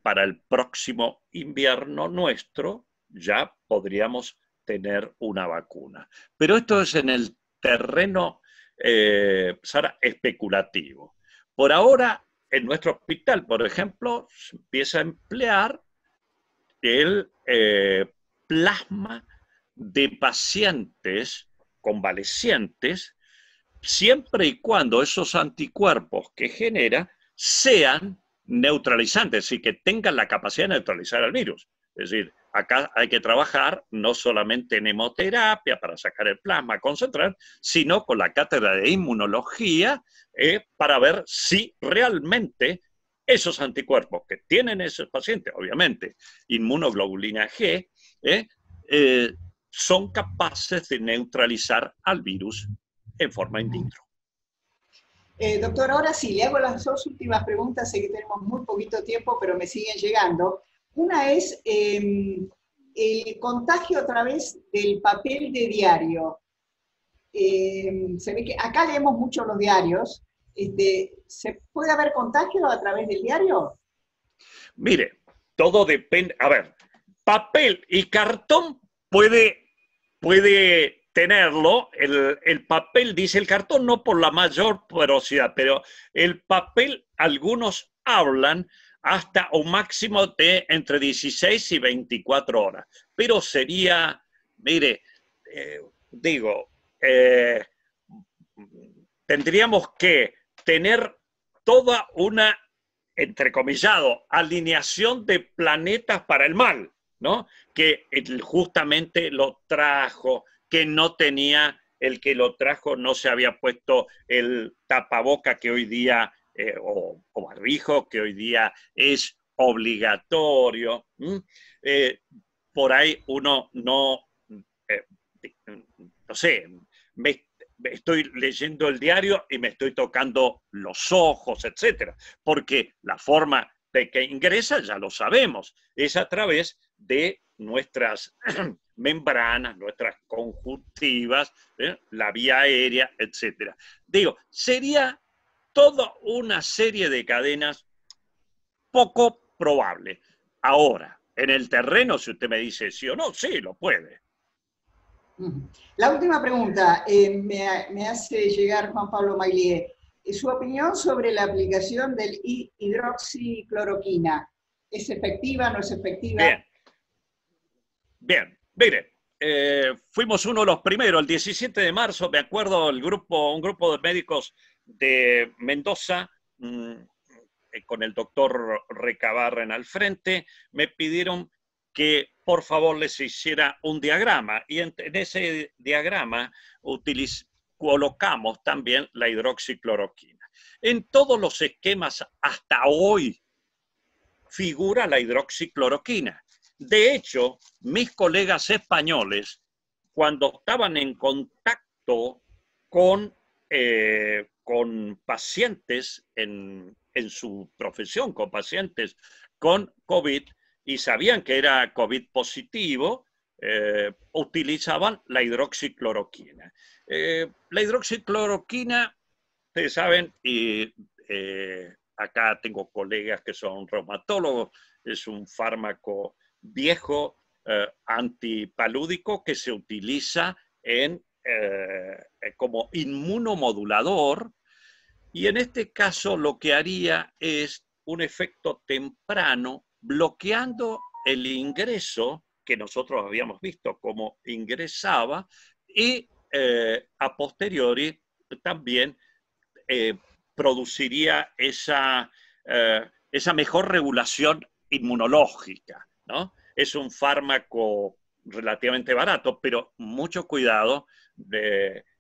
para el próximo invierno nuestro ya podríamos tener una vacuna. Pero esto es en el terreno, Sara, especulativo. Por ahora, en nuestro hospital, por ejemplo, se empieza a emplear el plasma de pacientes convalecientes, siempre y cuando esos anticuerpos que genera sean neutralizantes y que tengan la capacidad de neutralizar el virus. Es decir, acá hay que trabajar no solamente en hemoterapia para sacar el plasma, concentrar, sino con la cátedra de inmunología para ver si realmente esos anticuerpos que tienen esos pacientes, obviamente, inmunoglobulina G, son capaces de neutralizar al virus en forma in vitro. Doctor, ahora sí, le hago las dos últimas preguntas, sé que tenemos muy poquito tiempo, pero me siguen llegando. Una es el contagio a través del papel de diario. Se ve que acá leemos mucho los diarios. ¿Se puede haber contagio a través del diario? Mire, todo depende. A ver, papel y cartón puede tenerlo. El papel, dice el cartón, no por la mayor porosidad, pero el papel, algunos hablan hasta un máximo de entre 16 y 24 horas. Pero sería, mire, tendríamos que tener toda una, entrecomillado, alineación de planetas para el mal, ¿no? Que justamente lo trajo, que no tenía, el que lo trajo no se había puesto el tapaboca que hoy día, o barbijo, que hoy día es obligatorio. Por ahí uno no sé, estoy leyendo el diario y me estoy tocando los ojos, etcétera, porque la forma de que ingresa, ya lo sabemos, es a través de nuestras membranas, nuestras conjuntivas, la vía aérea, etcétera. Digo, sería toda una serie de cadenas poco probable. Ahora, en el terreno, si usted me dice sí o no, sí, lo puede. La última pregunta me hace llegar Juan Pablo Maglié. Su opinión sobre la aplicación del hidroxicloroquina. ¿Es efectiva, no es efectiva? Bien. Mire, fuimos uno de los primeros, el 17 de marzo, me acuerdo, un grupo de médicos de Mendoza, con el doctor Recabarren al frente, me pidieron que por favor les hiciera un diagrama, y en ese diagrama colocamos también la hidroxicloroquina. En todos los esquemas hasta hoy figura la hidroxicloroquina. De hecho, mis colegas españoles, cuando estaban en contacto con pacientes en su profesión, con pacientes con COVID, y sabían que era COVID positivo, utilizaban la hidroxicloroquina. La hidroxicloroquina, ustedes saben, y acá tengo colegas que son reumatólogos, es un fármaco viejo, antipalúdico, que se utiliza como inmunomodulador, y en este caso lo que haría es un efecto temprano, bloqueando el ingreso que nosotros habíamos visto cómo ingresaba, y a posteriori también produciría esa mejor regulación inmunológica, ¿no? Es un fármaco relativamente barato, pero mucho cuidado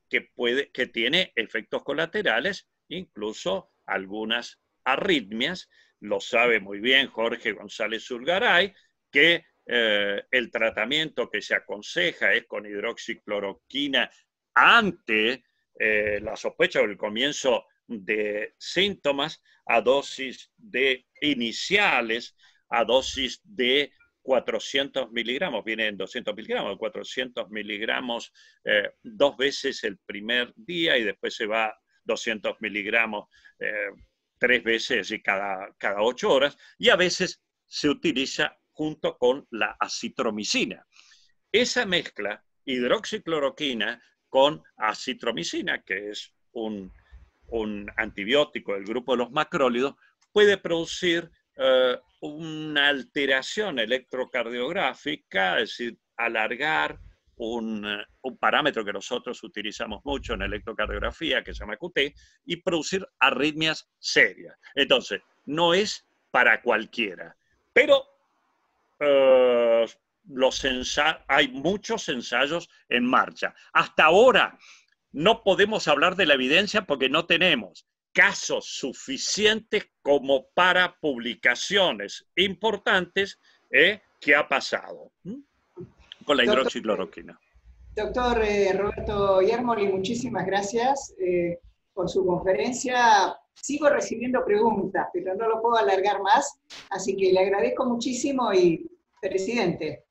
que tiene efectos colaterales, incluso algunas arritmias. Lo sabe muy bien Jorge González Zulgaray, que el tratamiento que se aconseja es con hidroxicloroquina ante la sospecha o el comienzo de síntomas, a dosis iniciales, a dosis de 400 miligramos, viene en 200 miligramos, 400 miligramos 2 veces el primer día y después se va 200 miligramos 3 veces y cada 8 horas, y a veces se utiliza junto con la acitromicina. Esa mezcla, hidroxicloroquina con acitromicina, que es un antibiótico del grupo de los macrólidos, puede producir una alteración electrocardiográfica, es decir, alargar un parámetro que nosotros utilizamos mucho en electrocardiografía, que se llama QT, y producir arritmias serias. Entonces, no es para cualquiera, pero hay muchos ensayos en marcha. Hasta ahora no podemos hablar de la evidencia porque no tenemos casos suficientes como para publicaciones importantes que ha pasado con la hidroxicloroquina. Doctor Roberto Iermoli, muchísimas gracias por su conferencia. Sigo recibiendo preguntas, pero no lo puedo alargar más, así que le agradezco muchísimo y, presidente.